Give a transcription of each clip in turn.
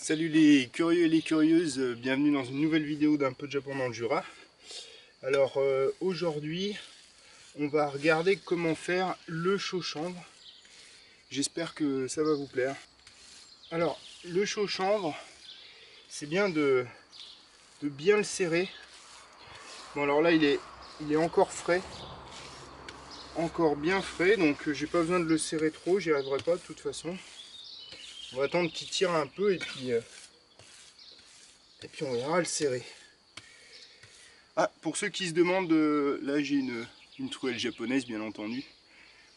Salut les curieux et les curieuses, bienvenue dans une nouvelle vidéo d'un peu de Japon dans le Jura. Alors aujourd'hui, on va regarder comment faire le chaud-chanvre. J'espère que ça va vous plaire. Alors, le chaud-chanvre, c'est bien de bien le serrer. Bon alors là, il est encore frais, encore bien frais, donc j'ai pas besoin de le serrer trop, j'y arriverai pas de toute façon. On va attendre qu'il tire un peu et puis on verra le serrer. Ah, pour ceux qui se demandent, là j'ai une truelle japonaise bien entendu.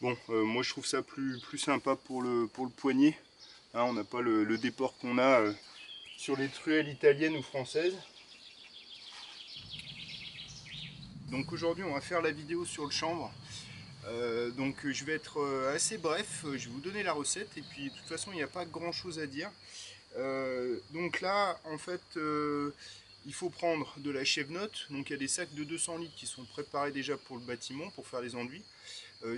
Bon, moi je trouve ça plus sympa pour le poignet. Hein, on n'a pas le déport qu'on a sur les truelles italiennes ou françaises. Donc aujourd'hui on va faire la vidéo sur le chanvre. Donc je vais être assez bref, je vais vous donner la recette et puis de toute façon il n'y a pas grand chose à dire. Donc là en fait il faut prendre de la chèvre-note, donc il y a des sacs de 200 litres qui sont préparés déjà pour le bâtiment, pour faire les enduits.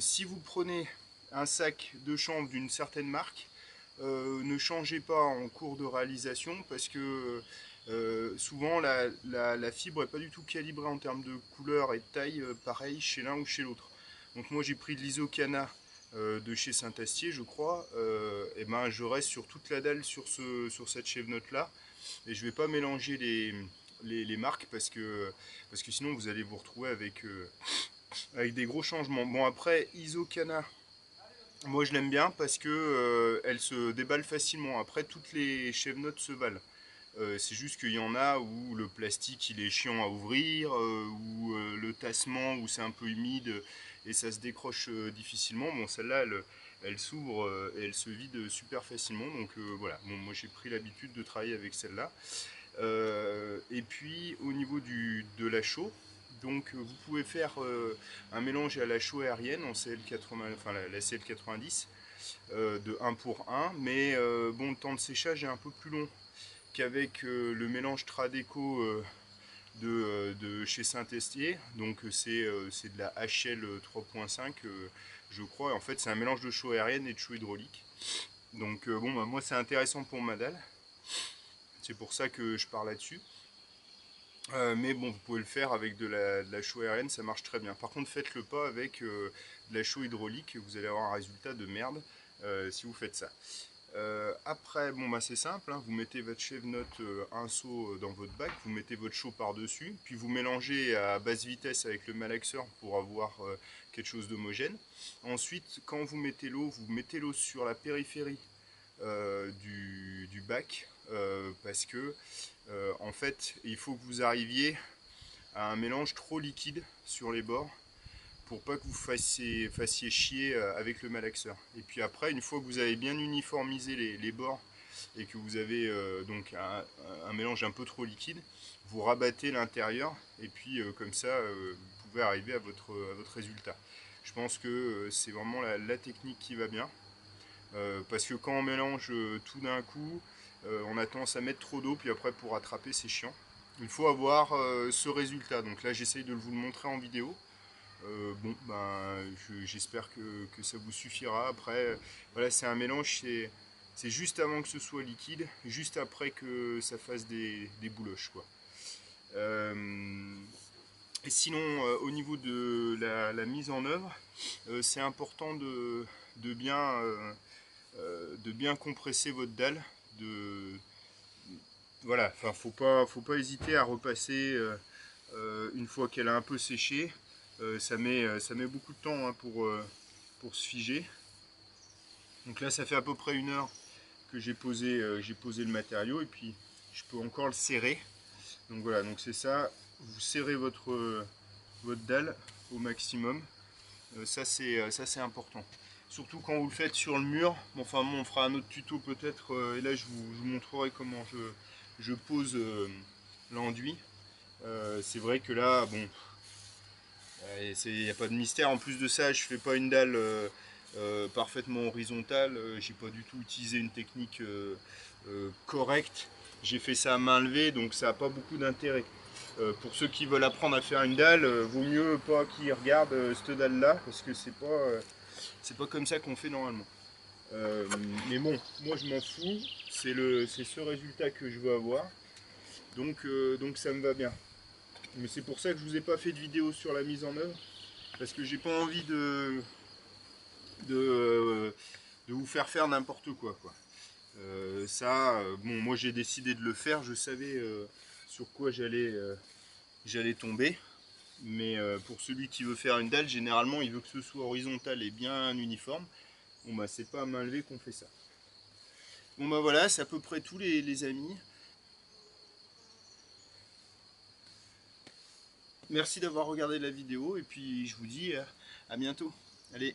Si vous prenez un sac de chanvre d'une certaine marque, ne changez pas en cours de réalisation parce que souvent la fibre n'est pas du tout calibrée en termes de couleur et de taille pareil chez l'un ou chez l'autre. Donc moi j'ai pris de l'Isokana de chez Saint-Astier je crois, et ben je reste sur toute la dalle sur cette chèvre-note là et je ne vais pas mélanger les marques parce que sinon vous allez vous retrouver avec des gros changements. Bon après Isokana, moi je l'aime bien parce que elle se déballe facilement. Après toutes les chèvre-notes se valent. C'est juste qu'il y en a où le plastique il est chiant à ouvrir, où le tassement, où c'est un peu humide et ça se décroche difficilement. Bon celle-là elle s'ouvre et elle se vide super facilement. Donc voilà, bon, moi j'ai pris l'habitude de travailler avec celle-là. Et puis au niveau de la chaux, donc vous pouvez faire un mélange à la chaux aérienne en CL80, enfin la CL90 de 1 pour 1, mais bon le temps de séchage est un peu plus long qu'avec le mélange Tradeco de chez Saint-Estier, donc c'est de la HL 3.5 je crois, en fait c'est un mélange de chaux aérienne et de chaux hydraulique. Donc bon bah, moi c'est intéressant pour ma dalle, c'est pour ça que je pars là-dessus. Mais bon, vous pouvez le faire avec de la chaux aérienne, ça marche très bien. Par contre, faites-le pas avec de la chaux hydraulique, vous allez avoir un résultat de merde si vous faites ça. Après, bon bah c'est simple, hein, vous mettez votre chèvre-note un seau dans votre bac, vous mettez votre chaux par-dessus, puis vous mélangez à basse vitesse avec le malaxeur pour avoir quelque chose d'homogène. Ensuite, quand vous mettez l'eau sur la périphérie du bac, parce que en fait il faut que vous arriviez à un mélange trop liquide sur les bords pour pas que vous fassiez chier avec le malaxeur. Et puis après, une fois que vous avez bien uniformisé les bords et que vous avez donc un mélange un peu trop liquide, vous rabattez l'intérieur et puis comme ça vous pouvez arriver à votre résultat. Je pense que c'est vraiment la technique qui va bien. Parce que quand on mélange tout d'un coup, on a tendance à mettre trop d'eau, puis après pour rattraper c'est chiant. Il faut avoir ce résultat, donc là j'essaye de vous le montrer en vidéo. Bon, ben, j'espère que ça vous suffira. Après, voilà, c'est un mélange, c'est juste avant que ce soit liquide, juste après que ça fasse des bouloches, quoi. Et sinon, au niveau de la mise en œuvre, c'est important de bien compresser votre dalle. Voilà, enfin, faut pas hésiter à repasser une fois qu'elle a un peu séché. Ça met beaucoup de temps hein, pour se figer. Donc là, ça fait à peu près 1 heure que j'ai posé le matériau et puis je peux encore le serrer. Donc voilà, donc c'est ça. Vous serrez votre dalle au maximum. Ça c'est important. Surtout quand vous le faites sur le mur. Bon, enfin, on fera un autre tuto peut-être. Et là, je vous montrerai comment je pose l'enduit. C'est vrai que là, bon, il n'y a pas de mystère. En plus de ça, je fais pas une dalle parfaitement horizontale. J'ai pas du tout utilisé une technique correcte. J'ai fait ça à main levée, donc ça n'a pas beaucoup d'intérêt. Pour ceux qui veulent apprendre à faire une dalle, vaut mieux pas qu'ils regardent cette dalle là, parce que c'est pas comme ça qu'on fait normalement. Mais bon, moi je m'en fous, c'est ce résultat que je veux avoir, donc ça me va bien. Mais c'est pour ça que je vous ai pas fait de vidéo sur la mise en œuvre, parce que j'ai pas envie de vous faire n'importe quoi. Bon, moi j'ai décidé de le faire, je savais sur quoi j'allais tomber. Mais pour celui qui veut faire une dalle, généralement il veut que ce soit horizontal et bien uniforme. Bon bah c'est pas à main levée qu'on fait ça. Bon bah voilà, c'est à peu près tout les amis. Merci d'avoir regardé la vidéo et puis je vous dis à bientôt. Allez.